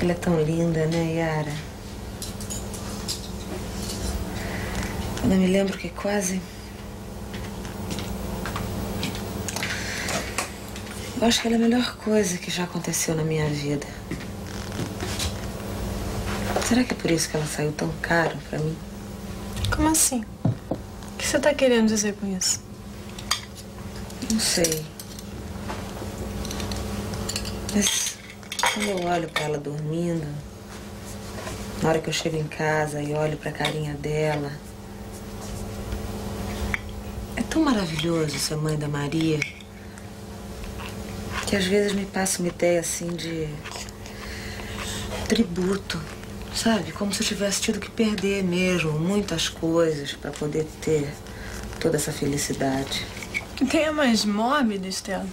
Ela é tão linda, né, Yara? Eu me lembro que quase... Eu acho que ela é a melhor coisa que já aconteceu na minha vida. Será que é por isso que ela saiu tão caro pra mim? Como assim? O que você tá querendo dizer com isso? Não sei. Mas quando eu olho pra ela dormindo, na hora que eu chego em casa e olho pra carinha dela, é tão maravilhoso ser mãe da Maria que às vezes me passa uma ideia assim de tributo, sabe? Como se eu tivesse tido que perder mesmo muitas coisas pra poder ter toda essa felicidade. Que tenha mais mórbido, Estela.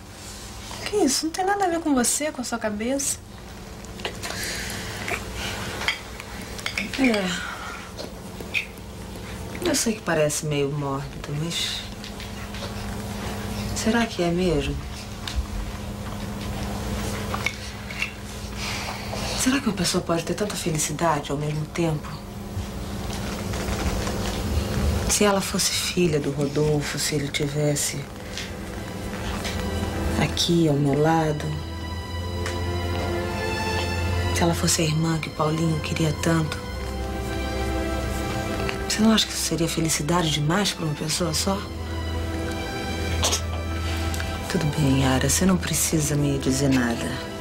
Que isso? Não tem nada a ver com você, com a sua cabeça. É. Eu sei que parece meio mórbido, mas... será que é mesmo? Será que uma pessoa pode ter tanta felicidade ao mesmo tempo? Se ela fosse filha do Rodolfo, se ele tivesse aqui ao meu lado, se ela fosse a irmã que o Paulinho queria tanto, você não acha que isso seria felicidade demais para uma pessoa só? Tudo bem, Yara, você não precisa me dizer nada.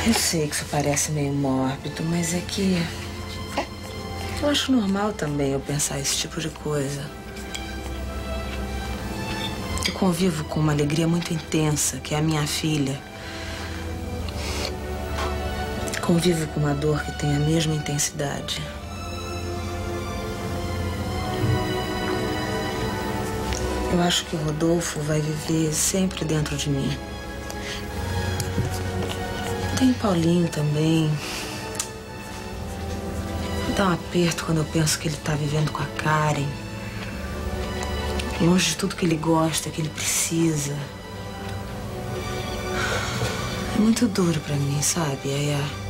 Eu sei que isso parece meio mórbido, mas é que... eu acho normal também eu pensar esse tipo de coisa. Eu convivo com uma alegria muito intensa, que é a minha filha. Convivo com uma dor que tem a mesma intensidade. Eu acho que o Rodolfo vai viver sempre dentro de mim. Tem Paulinho também. Me dá um aperto quando eu penso que ele tá vivendo com a Karen. Longe de tudo que ele gosta, que ele precisa. É muito duro pra mim, sabe, Yaya?